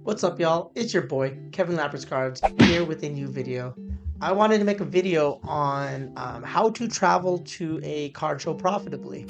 What's up, y'all? It's your boy, Kevin Lapper's Cards, here with a new video. I wanted to make a video on how to travel to a card show profitably.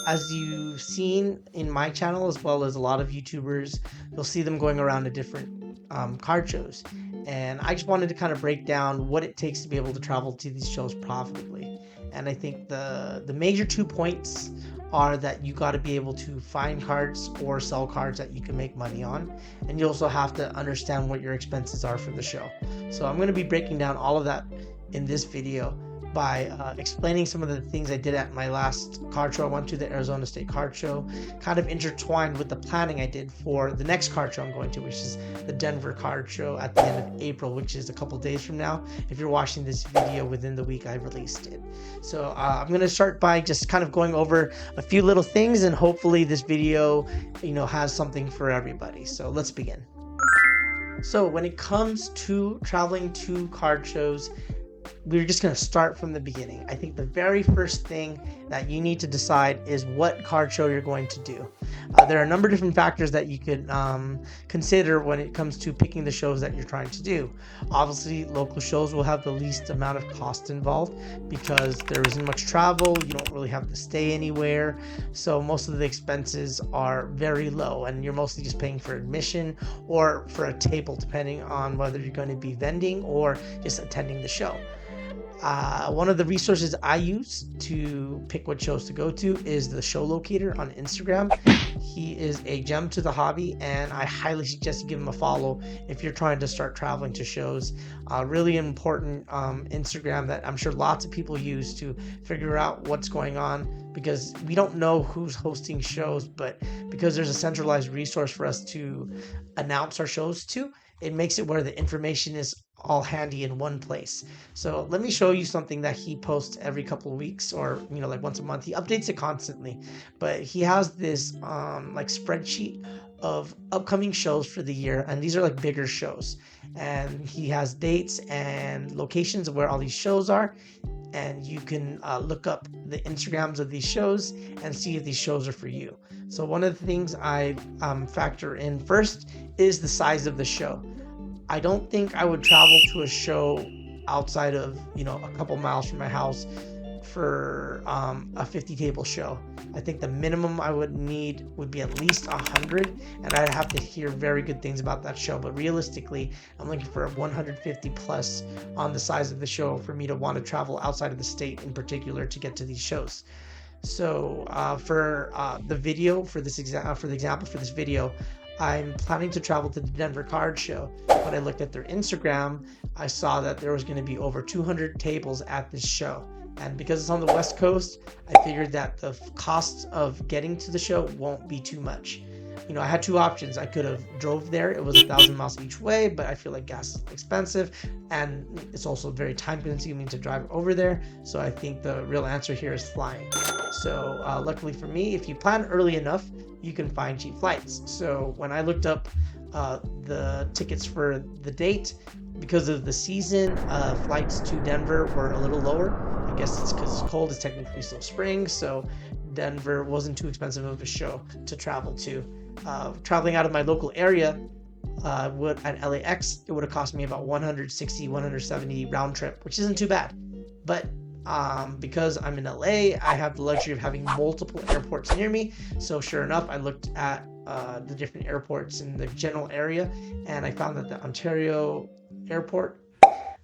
As you've seen in my channel, as well as a lot of YouTubers, you'll see them going around to different card shows. And I just wanted to kind of break down what it takes to be able to travel to these shows profitably. And I think the major 2 points are that you got to be able to find cards or sell cards that you can make money on, and you also have to understand what your expenses are for the show. So I'm going to be breaking down all of that in this video by explaining some of the things I did at my last card show I went to, the Arizona State Card Show, kind of intertwined with the planning I did for the next card show I'm going to, which is the Denver Card Show at the end of April, which is a couple days from now, if you're watching this video within the week I released it. So I'm going to start by just kind of going over a few little things, and hopefully this video, has something for everybody. So let's begin. So when it comes to traveling to card shows, we're just going to start from the beginning. I think the very first thing that you need to decide is what card show you're going to do. There are a number of different factors that you could consider when it comes to picking the shows that you're trying to do. Obviously, local shows will have the least amount of cost involved because there isn't much travel. You don't really have to stay anywhere. So most of the expenses are very low, and you're mostly just paying for admission or for a table, depending on whether you're going to be vending or just attending the show. One of the resources I use to pick what shows to go to is the show locator on Instagram. He is a gem to the hobby, and I highly suggest you give him a follow if you're trying to start traveling to shows. Really important Instagram that I'm sure lots of people use to figure out what's going on, because we don't know who's hosting shows, but because there's a centralized resource for us to announce our shows to, it makes it where the information is all handy in one place. So let me show you something that he posts every couple of weeks, or like once a month. He updates it constantly, but he has this like spreadsheet of upcoming shows for the year, and these are like bigger shows, and he has dates and locations of where all these shows are, and you can look up the Instagrams of these shows and see if these shows are for you. So one of the things I factor in first is the size of the show. I don't think I would travel to a show outside of, a couple miles from my house for a 50 table show. I think the minimum I would need would be at least 100, and I'd have to hear very good things about that show. But realistically, I'm looking for 150 plus on the size of the show for me to want to travel outside of the state in particular to get to these shows. So for the video, for the example for this video, I'm planning to travel to the Denver Card Show. When I looked at their Instagram, I saw that there was going to be over 200 tables at this show. And because it's on the West Coast, I figured that the cost of getting to the show won't be too much. I had two options. I could have drove there. It was 1,000 miles each way, but I feel like gas is expensive, and it's also very time consuming to drive over there. So I think the real answer here is flying. So luckily for me, if you plan early enough, you can find cheap flights. So when I looked up the tickets for the date, because of the season, flights to Denver were a little lower. I guess it's because it's cold. It's technically still spring, so Denver wasn't too expensive of a show to travel to. Traveling out of my local area, at LAX, it would have cost me about 160, 170 round trip, which isn't too bad. But because I'm in LA, I have the luxury of having multiple airports near me. So sure enough, I looked at the different airports in the general area, and I found that the Ontario airport,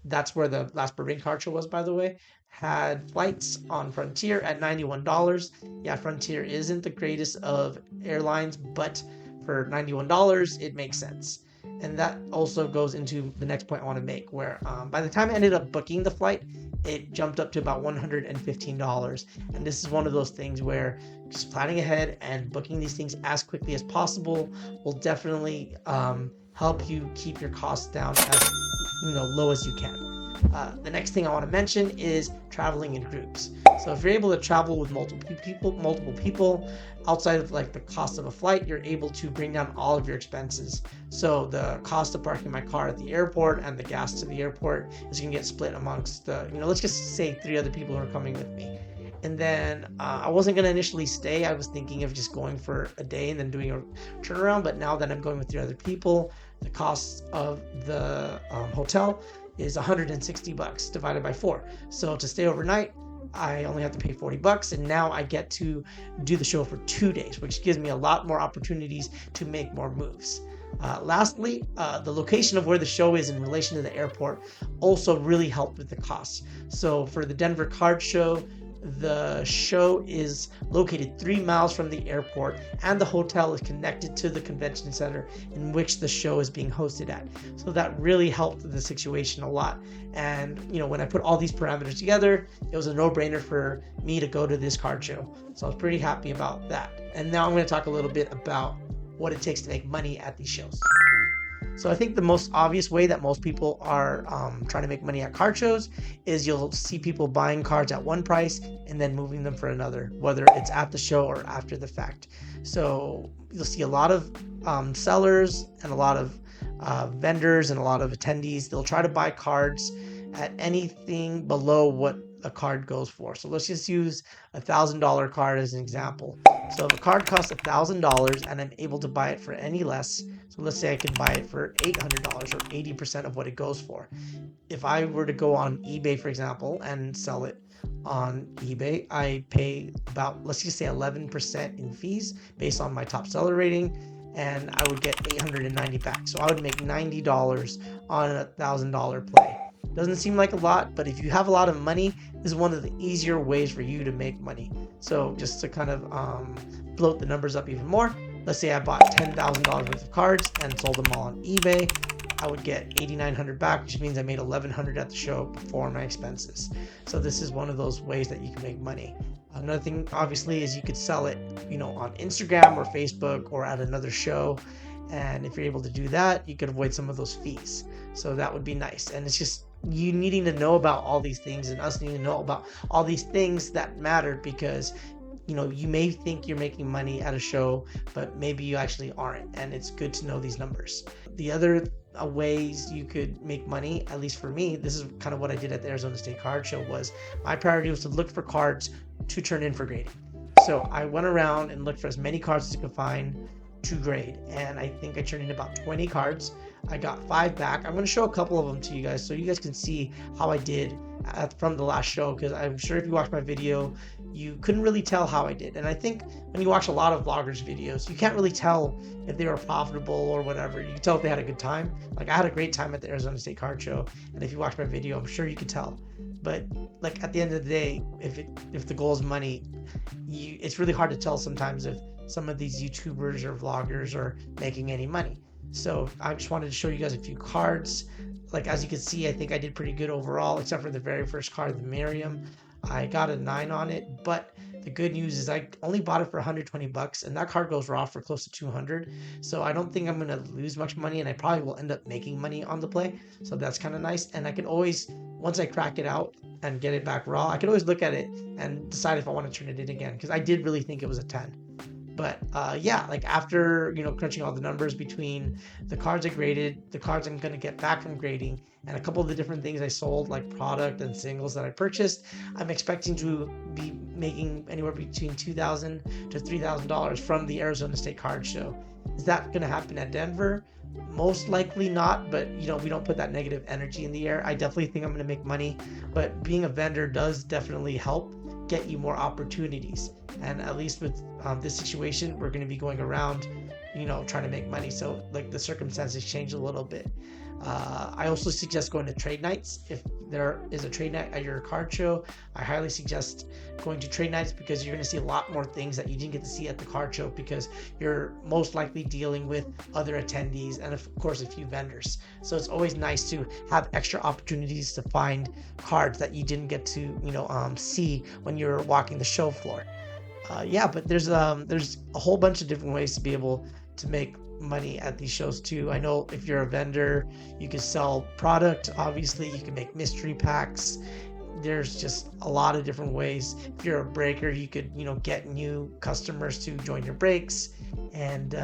that's where the last Berlin Card Show was, by the way, had flights on Frontier at $91. Yeah, Frontier isn't the greatest of airlines, but for $91, it makes sense. And that also goes into the next point I want to make, where by the time I ended up booking the flight, it jumped up to about $115. And this is one of those things where just planning ahead and booking these things as quickly as possible will definitely help you keep your costs down as low as you can. The next thing I want to mention is traveling in groups. So if you're able to travel with multiple people, outside of like the cost of a flight, you're able to bring down all of your expenses. So the cost of parking my car at the airport and the gas to the airport is going to get split amongst the, let's just say 3 other people who are coming with me. And then I wasn't going to initially stay. I was thinking of just going for a day and then doing a turnaround. But now that I'm going with 3 other people, the cost of the hotel is $160 divided by 4. So to stay overnight, I only have to pay $40, and now I get to do the show for 2 days, which gives me a lot more opportunities to make more moves. Lastly, the location of where the show is in relation to the airport also really helped with the costs. So for the Denver Card Show, the show is located 3 miles from the airport, and the hotel is connected to the convention center in which the show is being hosted at. So that really helped the situation a lot. And when I put all these parameters together, it was a no-brainer for me to go to this card show. So I was pretty happy about that. And now I'm going to talk a little bit about what it takes to make money at these shows. So I think the most obvious way that most people are trying to make money at card shows is you'll see people buying cards at one price and then moving them for another, whether it's at the show or after the fact. So you'll see a lot of sellers and a lot of vendors and a lot of attendees. They'll try to buy cards at anything below what a card goes for. So let's just use $1,000 card as an example. So if a card costs $1,000 and I'm able to buy it for any less, so let's say I can buy it for $800 or 80% of what it goes for. If I were to go on eBay, for example, and sell it on eBay, I pay about, let's just say 11% in fees based on my top seller rating, and I would get $890 back. So I would make $90 on a $1,000 play. Doesn't seem like a lot, but if you have a lot of money, this is one of the easier ways for you to make money. So just to kind of bloat the numbers up even more, let's say I bought $10,000 worth of cards and sold them all on eBay. I would get $8,900 back, which means I made $1,100 at the show before my expenses. So this is one of those ways that you can make money. Another thing, obviously, is you could sell it, on Instagram or Facebook or at another show. And if you're able to do that, you could avoid some of those fees. So that would be nice. And it's just you needing to know about all these things and us needing to know about all these things that matter, because you may think you're making money at a show, but maybe you actually aren't. And it's good to know these numbers. The other ways you could make money, at least for me, this is kind of what I did at the Arizona State Card Show, was my priority was to look for cards to turn in for grading. So I went around and looked for as many cards as I could find to grade, and I think I turned in about 20 cards. I got 5 back. I'm going to show a couple of them to you guys so you guys can see how I did from the last show, because I'm sure if you watched my video, you couldn't really tell how I did. And I think when you watch a lot of vloggers' videos, you can't really tell if they were profitable or whatever. You can tell if they had a good time. Like, I had a great time at the Arizona State Card Show, and if you watch my video, I'm sure you could tell. But like at the end of the day, if the goal is money, it's really hard to tell sometimes if some of these YouTubers or vloggers are making any money. So I just wanted to show you guys a few cards. Like, as you can see, I think I did pretty good overall, except for the very first card, the Miriam. I got a 9 on it, but the good news is I only bought it for $120, and that card goes raw for close to 200. So I don't think I'm going to lose much money, and I probably will end up making money on the play. So that's kind of nice. And I can always, once I crack it out and get it back raw, I can always look at it and decide if I want to turn it in again, because I did really think it was a 10. But yeah, like after crunching all the numbers between the cards I graded, the cards I'm going to get back from grading, and a couple of the different things I sold, like product and singles that I purchased, I'm expecting to be making anywhere between $2,000 to $3,000 from the Arizona State Card Show. Is that going to happen at Denver? Most likely not, but we don't put that negative energy in the air. I definitely think I'm going to make money, but being a vendor does definitely help get you more opportunities. And at least with this situation, we're going to be going around, trying to make money. So like the circumstances change a little bit. I also suggest going to trade nights. If there is a trade night at your card show, I highly suggest going to trade nights, because you're going to see a lot more things that you didn't get to see at the card show, because you're most likely dealing with other attendees and of course a few vendors. So it's always nice to have extra opportunities to find cards that you didn't get to see when you're walking the show floor. Yeah, but there's a whole bunch of different ways to be able to make money at these shows too. I know if you're a vendor, you can sell product. Obviously, you can make mystery packs. There's just a lot of different ways. If you're a breaker, you could get new customers to join your breaks. And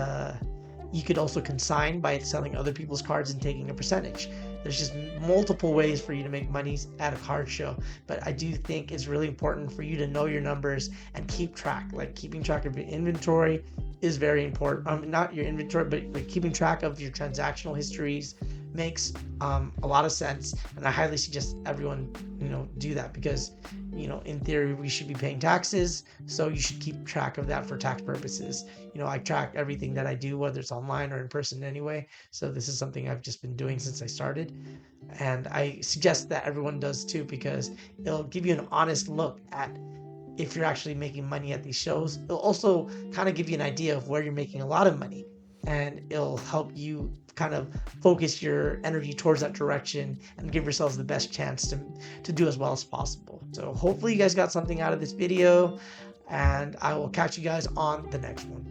You could also consign by selling other people's cards and taking a percentage. There's just multiple ways for you to make money at a card show, but I do think it's really important for you to know your numbers and keep track. Like keeping track of your inventory is very important. Not your inventory, but like keeping track of your transactional histories makes a lot of sense, and I highly suggest everyone do that, because in theory we should be paying taxes, so you should keep track of that for tax purposes. I track everything that I do, whether it's online or in person anyway, so this is something I've just been doing since I started, and I suggest that everyone does too, because it'll give you an honest look at if you're actually making money at these shows. It'll also kind of give you an idea of where you're making a lot of money, and it'll help you kind of focus your energy towards that direction and give yourselves the best chance to do as well as possible. So hopefully you guys got something out of this video, and I will catch you guys on the next one.